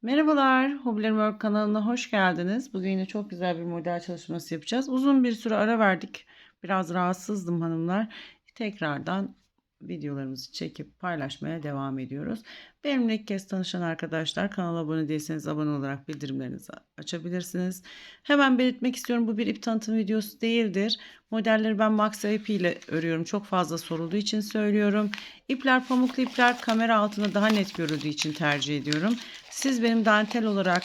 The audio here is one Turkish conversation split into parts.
Merhabalar, Hobilerim Work kanalına hoş geldiniz. Bugün yine çok güzel bir model çalışması yapacağız. Uzun bir süre ara verdik. Biraz rahatsızdım hanımlar. Tekrardan videolarımızı çekip paylaşmaya devam ediyoruz. Benimle ilk kez tanışan arkadaşlar kanala abone değilseniz abone olarak bildirimlerinizi açabilirsiniz. Hemen belirtmek istiyorum, bu bir ip tanıtım videosu değildir. Modelleri ben Maxi ipiyle örüyorum. Çok fazla sorulduğu için söylüyorum. İpler pamuklu ipler, kamera altında daha net görüldüğü için tercih ediyorum. Siz benim dantel olarak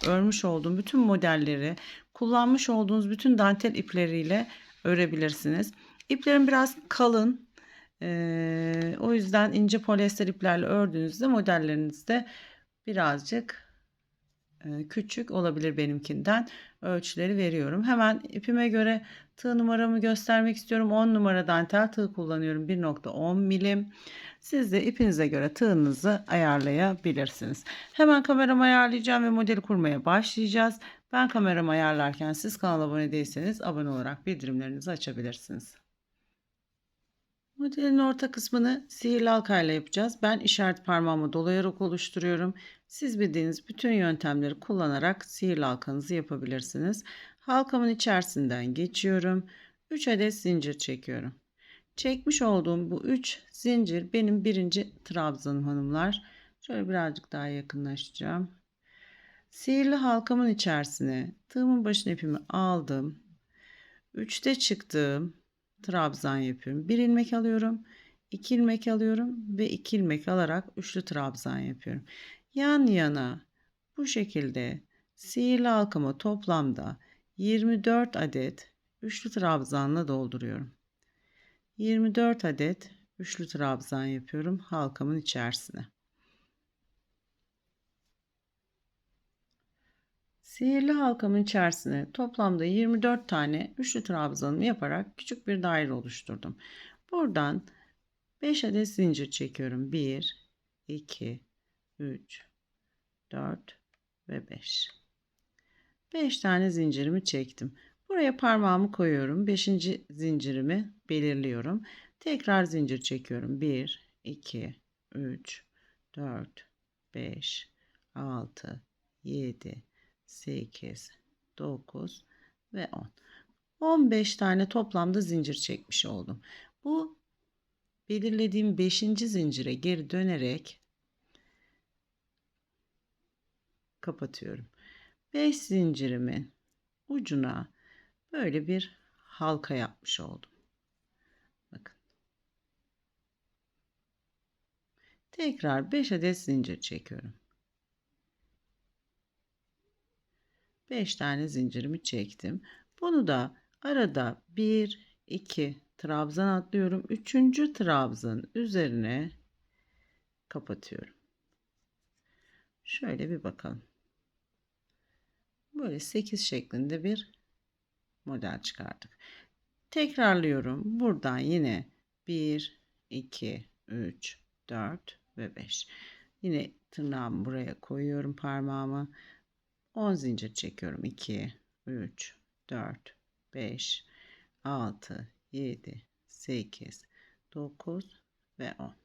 örmüş olduğum bütün modelleri kullanmış olduğunuz bütün dantel ipleriyle örebilirsiniz. İplerim biraz kalın. O yüzden ince polyester iplerle ördüğünüzde modellerinizde birazcık küçük olabilir benimkinden. Ölçüleri veriyorum. Hemen ipime göre tığ numaramı göstermek istiyorum. 10 numara dantel tığ kullanıyorum. 1,10 milim. Siz de ipinize göre tığınızı ayarlayabilirsiniz. Hemen kameramı ayarlayacağım ve modeli kurmaya başlayacağız. Ben kameramı ayarlarken siz kanala abone değilseniz abone olarak bildirimlerinizi açabilirsiniz. Modelin orta kısmını sihirli halkayla yapacağız. Ben işaret parmağımı dolayarak oluşturuyorum. Siz bildiğiniz bütün yöntemleri kullanarak sihirli halkanızı yapabilirsiniz. Halkamın içerisinden geçiyorum. 3 adet zincir çekiyorum. Çekmiş olduğum bu 3 zincir benim birinci trabzanım hanımlar. Şöyle birazcık daha yakınlaşacağım. Sihirli halkamın içerisine tığımın başına ipimi aldım. 3'te çıktığım trabzan yapıyorum. 1 ilmek alıyorum. 2 ilmek alıyorum ve 2 ilmek alarak üçlü trabzan yapıyorum. Yan yana bu şekilde sihirli halkamı toplamda 24 adet üçlü trabzanla dolduruyorum. 24 adet üçlü trabzan yapıyorum halkamın içerisine. Sihirli halkamın içerisine toplamda 24 tane üçlü trabzanımı yaparak küçük bir daire oluşturdum. Buradan 5 adet zincir çekiyorum. 1, 2, 3, 4 ve 5. 5 tane zincirimi çektim. Buraya parmağımı koyuyorum. 5. zincirimi belirliyorum. Tekrar zincir çekiyorum. 1, 2, 3, 4, 5, 6, 7, 8, 9 ve 10. 15 tane toplamda zincir çekmiş oldum. Bu belirlediğim 5. zincire geri dönerek kapatıyorum. 5 zincirimin ucuna böyle bir halka yapmış oldum. Bakın. Tekrar 5 adet zincir çekiyorum. 5 tane zincirimi çektim. Bunu da arada 1, 2 trabzan atlıyorum. 3. trabzanın üzerine kapatıyorum. Şöyle bir bakalım. Böyle 8 şeklinde bir model çıkardık. Tekrarlıyorum. Buradan yine 1, 2, 3, 4 ve 5. Yine tırnağımı buraya koyuyorum parmağımı. 10 zincir çekiyorum. 2, 3, 4, 5, 6, 7, 8, 9 ve 10.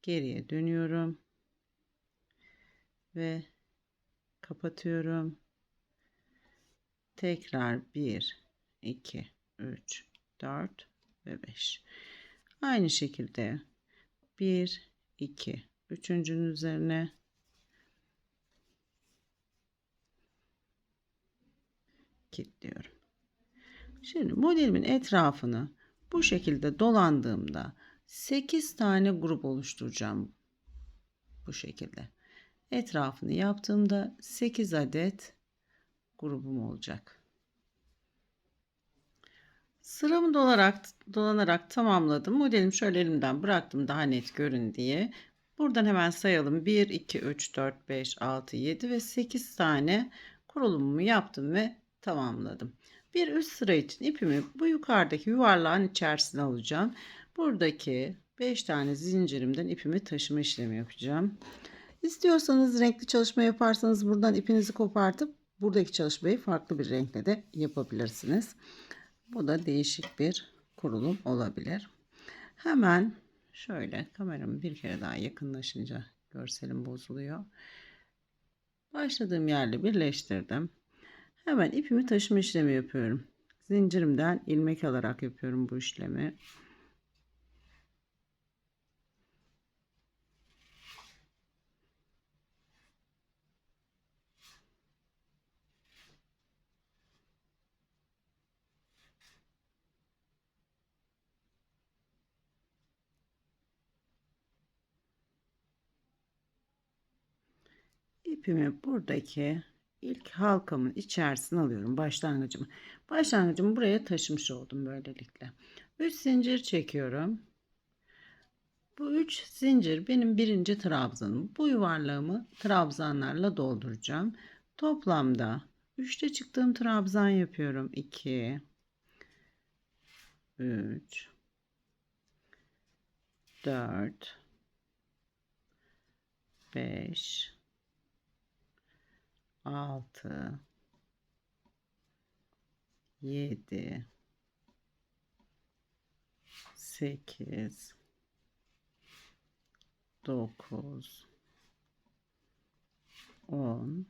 Geriye dönüyorum ve kapatıyorum. Tekrar 1, 2, 3, 4 ve 5. Aynı şekilde 1, 2, üçüncünün üzerine kilitliyorum. Şimdi modelimin etrafını bu şekilde dolandığımda 8 tane grup oluşturacağım. Bu şekilde. Etrafını yaptığımda 8 adet grubum olacak. Sıramı dolanarak tamamladım. Modelimi şöyle elimden bıraktım daha net görün diye. Buradan hemen sayalım. 1, 2, 3, 4, 5, 6, 7 ve 8 tane kurulumumu yaptım ve tamamladım. Bir üst sıra için ipimi bu yukarıdaki yuvarlağın içerisine alacağım. Buradaki 5 tane zincirimden ipimi taşıma işlemi yapacağım. İstiyorsanız renkli çalışma yaparsanız buradan ipinizi kopartıp buradaki çalışmayı farklı bir renkle de yapabilirsiniz. Bu da değişik bir kurulum olabilir. Hemen şöyle kameramı bir kere daha yakınlaşınca görselim bozuluyor. Başladığım yerle birleştirdim. Hemen ipimi taşıma işlemi yapıyorum. Zincirimden ilmek alarak yapıyorum bu işlemi. İpimi buradaki ilk halkamın içerisine alıyorum, başlangıcımı. Başlangıcımı buraya taşımış oldum böylelikle. 3 zincir çekiyorum. Bu 3 zincir benim birinci trabzanım. Bu yuvarlağımı trabzanlarla dolduracağım. Toplamda 3'te çıktığım trabzan yapıyorum. 2, 3, 4, 5, 6, 7, 8, 9, 10,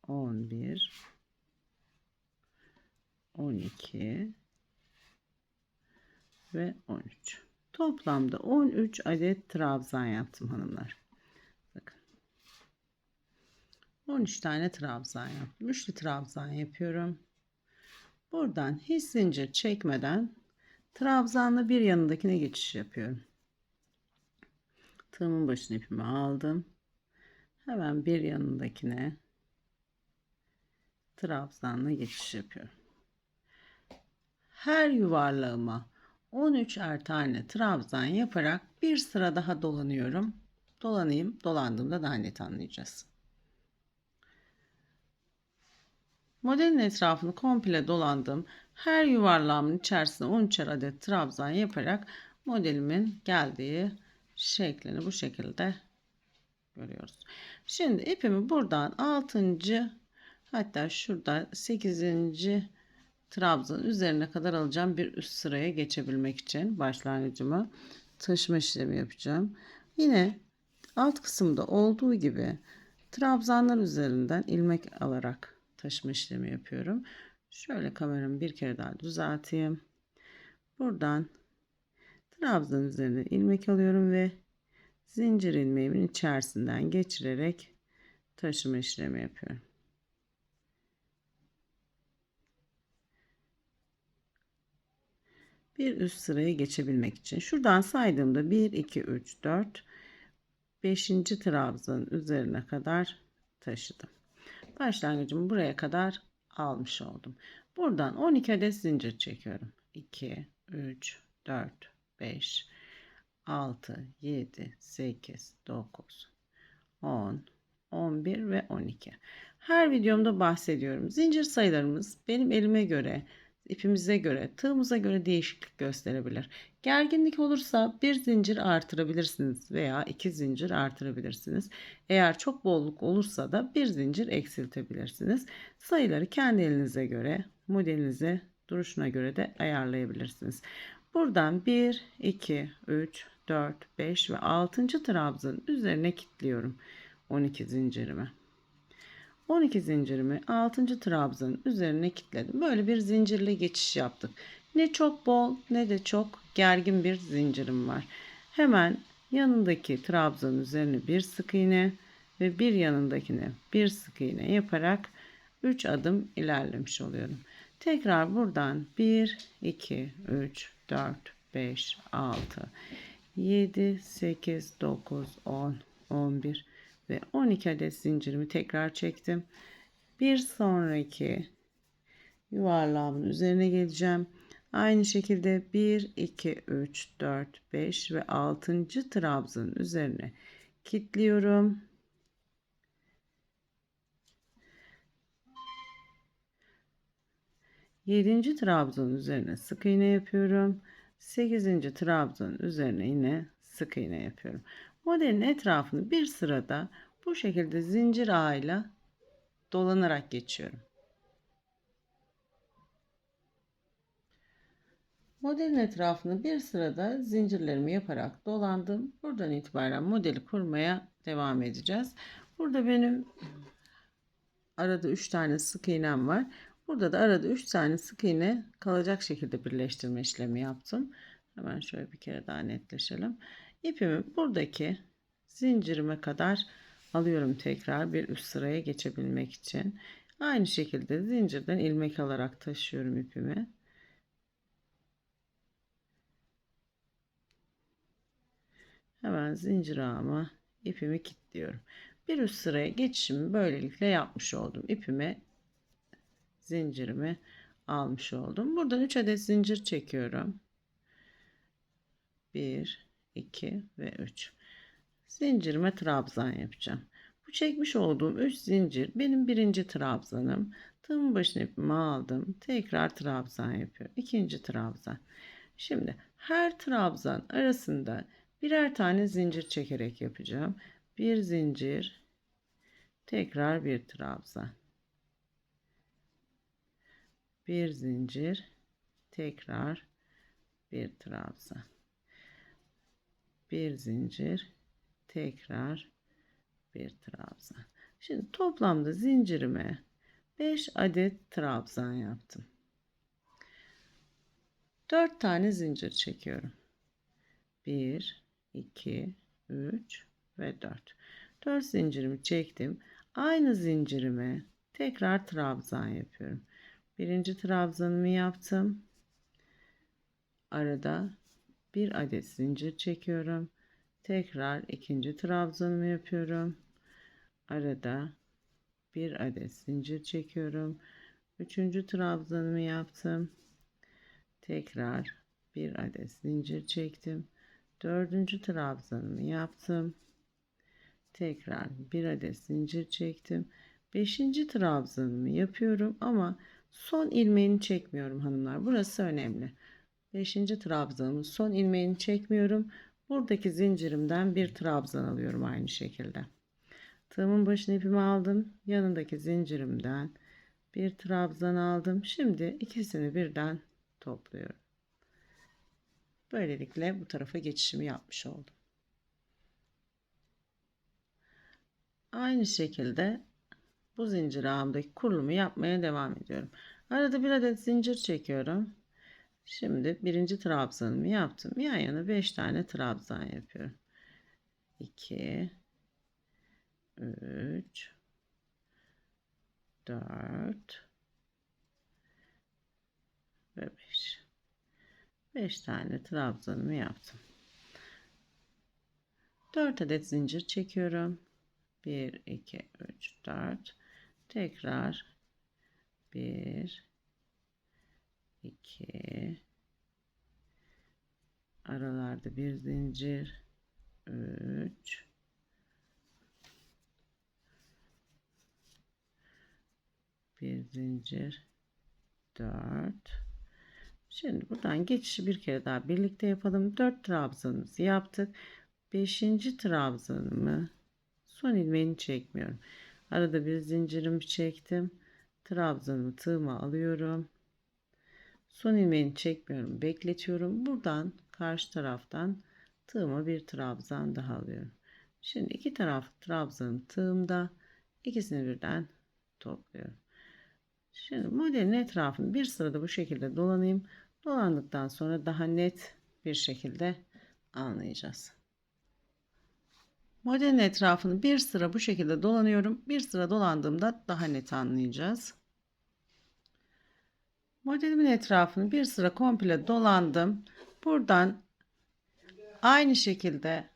11, 12 ve 13. Toplamda 13 adet trabzan yaptım hanımlar. Bakın. 13 tane trabzan yaptım. Üçlü trabzan yapıyorum. Buradan hiç zincir çekmeden trabzanla bir yanındakine geçiş yapıyorum. Tığımın başına ipimi aldım. Hemen bir yanındakine trabzanla geçiş yapıyorum. Her yuvarlağıma 13'er tane trabzan yaparak bir sıra daha dolanıyorum. Dolanayım. Dolandığımda daha net anlayacağız. Modelin etrafını komple dolandım. Her yuvarlağımın içerisine 13'er adet trabzan yaparak modelimin geldiği şeklini bu şekilde görüyoruz. Şimdi ipimi buradan 6. hatta şurada 8. trabzan üzerine kadar alacağım, bir üst sıraya geçebilmek için başlangıcımı taşıma işlemi yapacağım. Yine alt kısımda olduğu gibi trabzanlar üzerinden ilmek alarak taşıma işlemi yapıyorum. Şöyle kameramı bir kere daha düzelteyim. Buradan trabzan üzerine ilmek alıyorum ve zincir ilmeğimin içerisinden geçirerek taşıma işlemi yapıyorum. Bir üst sıraya geçebilmek için şuradan saydığımda 1 2 3 4 5. trabzanın üzerine kadar taşıdım. Başlangıcımı buraya kadar almış oldum. Buradan 12 adet zincir çekiyorum. 2 3 4 5 6 7 8 9 10 11 ve 12. Her videomda bahsediyorum. Zincir sayılarımız benim elime göre, ipimize göre, tığımıza göre değişiklik gösterebilir. Gerginlik olursa bir zincir artırabilirsiniz veya iki zincir artırabilirsiniz. Eğer çok bolluk olursa da bir zincir eksiltebilirsiniz. Sayıları kendi elinize göre, modelinize, duruşuna göre de ayarlayabilirsiniz. Buradan 1, 2, 3, 4, 5 ve 6. trabzanın üzerine kilitliyorum 12 zincirimi. 12 zincirimi 6. trabzanın üzerine kilitledim. Böyle bir zincirle geçiş yaptık. Ne çok bol ne de çok gergin bir zincirim var. Hemen yanındaki trabzanın üzerine bir sık iğne ve bir yanındakine bir sık iğne yaparak 3 adım ilerlemiş oluyorum. Tekrar buradan 1, 2, 3, 4, 5, 6, 7, 8, 9, 10, 11 ve 12 adet zincirimi tekrar çektim. Bir sonraki yuvarlağımın üzerine geleceğim. Aynı şekilde 1, 2, 3, 4, 5 ve 6. trabzanın üzerine kilitliyorum. 7. trabzanın üzerine sık iğne yapıyorum. 8. trabzanın üzerine yine sık iğne yapıyorum. Modelin etrafını bir sırada bu şekilde zincir ağıyla dolanarak geçiyorum. Modelin etrafını bir sırada zincirlerimi yaparak dolandım. Buradan itibaren modeli kurmaya devam edeceğiz. Burada benim arada 3 tane sık iğnem var. Burada da arada 3 tane sık iğne kalacak şekilde birleştirme işlemi yaptım. Hemen şöyle bir kere daha netleşelim. İpimi buradaki zincirime kadar alıyorum tekrar bir üst sıraya geçebilmek için. Aynı şekilde zincirden ilmek alarak taşıyorum ipimi. Hemen zincir ağıma ipimi kilitliyorum. Bir üst sıraya geçişimi böylelikle yapmış oldum. İpime zincirimi almış oldum. Buradan 3 adet zincir çekiyorum. 1, 2 ve 3. Zincirime trabzan yapacağım. Bu çekmiş olduğum 3 zincir benim birinci trabzanım. Tığımın başına ipimi aldım. Tekrar trabzan yapıyorum. İkinci trabzan. Şimdi her trabzan arasında birer tane zincir çekerek yapacağım. Bir zincir, tekrar bir trabzan. Bir zincir, tekrar bir trabzan. Bir zincir, tekrar bir trabzan. Şimdi toplamda zincirime 5 adet trabzan yaptım. 4 tane zincir çekiyorum. 1, 2, 3 ve 4. 4 zincirimi çektim. Aynı zincirime tekrar trabzan yapıyorum. Birinci trabzanımı yaptım. Arada bir adet zincir çekiyorum. Tekrar ikinci trabzanımı yapıyorum. Arada bir adet zincir çekiyorum. Üçüncü trabzanımı yaptım. Tekrar bir adet zincir çektim. Dördüncü trabzanımı yaptım. Tekrar bir adet zincir çektim. Beşinci trabzanımı yapıyorum ama son ilmeğini çekmiyorum hanımlar. Burası önemli. Beşinci trabzanımın son ilmeğini çekmiyorum. Buradaki zincirimden bir trabzan alıyorum aynı şekilde. Tığımın başına ipimi aldım. Yanındaki zincirimden bir trabzan aldım. Şimdi ikisini birden topluyorum. Böylelikle bu tarafa geçişimi yapmış oldum. Aynı şekilde bu zincir ağımdaki kurulumu yapmaya devam ediyorum. Arada bir adet zincir çekiyorum. Şimdi birinci trabzanımı yaptım. Yan yana 5 tane trabzan yapıyorum. 2, 3, 4 ve 5. 5 tane trabzanımı yaptım. 4 adet zincir çekiyorum. 1, 2, 3, 4. Tekrar 1, 2, aralarda bir zincir, 3, bir zincir, 4. Şimdi buradan geçişi bir kere daha birlikte yapalım. 4 trabzanımızı yaptık. 5. trabzanımı son ilmeğini çekmiyorum. Arada bir zincirimi çektim. Trabzanımı tığıma alıyorum. Son ilmeğini çekmiyorum. Bekletiyorum. Buradan karşı taraftan tığıma bir trabzan daha alıyorum. Şimdi iki taraf trabzanım tığımda. İkisini birden topluyorum. Şimdi modelin etrafını bir sırada bu şekilde dolanayım. Dolandıktan sonra daha net bir şekilde anlayacağız. Modelin etrafını bir sıra bu şekilde dolanıyorum. Bir sıra dolandığımda daha net anlayacağız. Modelimin etrafını bir sıra komple dolandım. Buradan aynı şekilde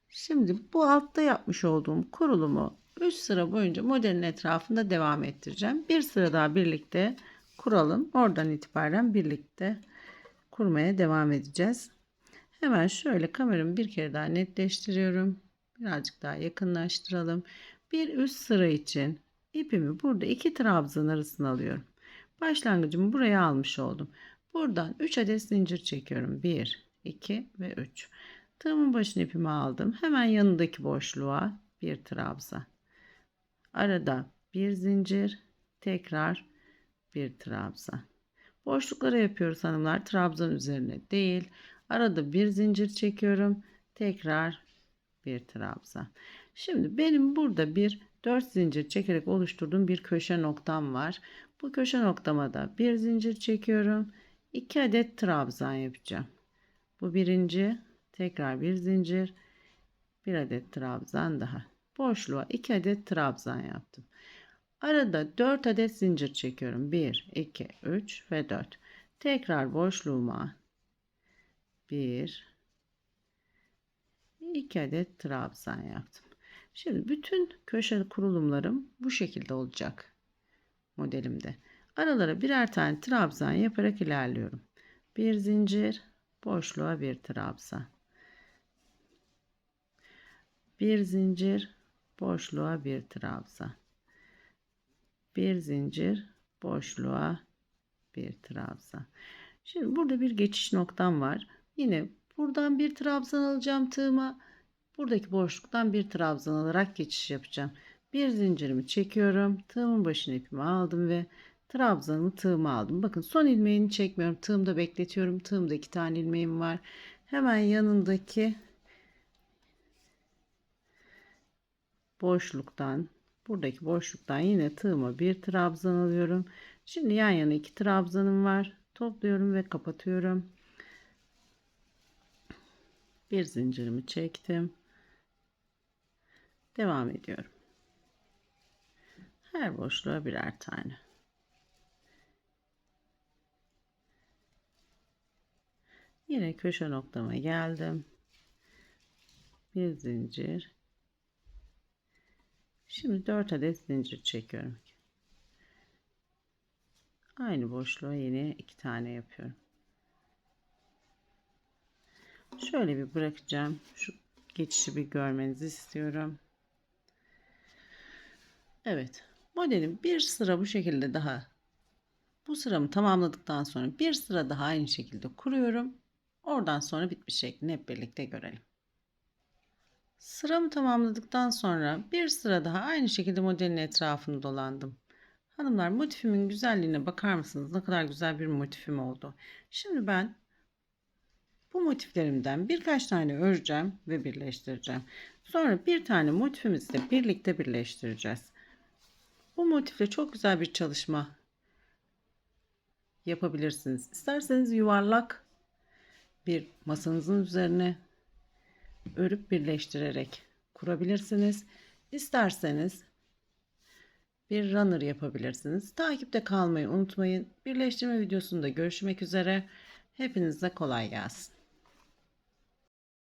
şimdi bu altta yapmış olduğum kurulumu 3 sıra boyunca modelin etrafında devam ettireceğim. Bir sıra daha birlikte kuralım. Oradan itibaren birlikte kurmaya devam edeceğiz. Hemen şöyle kameramı bir kere daha netleştiriyorum. Birazcık daha yakınlaştıralım. Bir üst sıra için ipimi burada iki trabzan arasına alıyorum. Başlangıcımı buraya almış oldum. Buradan 3 adet zincir çekiyorum. 1, 2 ve 3. Tığımın başına ipimi aldım. Hemen yanındaki boşluğa bir trabzan. Arada bir zincir, tekrar bir trabzan. Boşluklara yapıyoruz hanımlar. Trabzan üzerine değil. Arada bir zincir çekiyorum. Tekrar bir trabzan. Şimdi benim burada bir 4 zincir çekerek oluşturduğum bir köşe noktam var. Bu köşe noktama da bir zincir çekiyorum. 2 adet trabzan yapacağım. Bu birinci, tekrar bir zincir, bir adet trabzan daha. Boşluğa 2 adet trabzan yaptım. Arada 4 adet zincir çekiyorum. 1, 2, 3 ve 4. Tekrar boşluğuma 1, 2 adet trabzan yaptım. Şimdi bütün köşe kurulumlarım bu şekilde olacak modelimde. Aralara birer tane trabzan yaparak ilerliyorum. Bir zincir, boşluğa bir trabzan. Bir zincir, boşluğa bir trabzan. Bir zincir, boşluğa bir trabzan. Şimdi burada bir geçiş noktam var. Yine buradan bir trabzan alacağım tığıma. Buradaki boşluktan bir trabzan alarak geçiş yapacağım. Bir zincirimi çekiyorum. Tığımın başına ipimi aldım ve trabzanımı tığıma aldım. Bakın son ilmeğini çekmiyorum. Tığımda bekletiyorum. Tığımda 2 tane ilmeğim var. Hemen yanındaki boşluktan, buradaki boşluktan yine tığıma bir trabzan alıyorum. Şimdi yan yana 2 trabzanım var. Topluyorum ve kapatıyorum. Bir zincirimi çektim. Devam ediyorum. Her boşluğa birer tane. Yine köşe noktama geldim. Bir zincir. Şimdi 4 adet zincir çekiyorum. Aynı boşluğa yine 2 tane yapıyorum. Şöyle bir bırakacağım. Şu geçişi bir görmenizi istiyorum. Evet. Modelim bir sıra bu şekilde daha. Bu sıramı tamamladıktan sonra bir sıra daha aynı şekilde kuruyorum. Oradan sonra bitmiş şeklini hep birlikte görelim. Sıramı tamamladıktan sonra bir sıra daha aynı şekilde modelin etrafını dolandım. Hanımlar, motifimin güzelliğine bakar mısınız? Ne kadar güzel bir motifim oldu. Şimdi ben bu motiflerimden birkaç tane öreceğim ve birleştireceğim. Sonra bir tane motifimizi de birlikte birleştireceğiz. Bu motifle çok güzel bir çalışma yapabilirsiniz. İsterseniz yuvarlak bir masanızın üzerine örüp birleştirerek kurabilirsiniz. İsterseniz bir runner yapabilirsiniz. Takipte kalmayı unutmayın. Birleştirme videosunda görüşmek üzere. Hepinize kolay gelsin.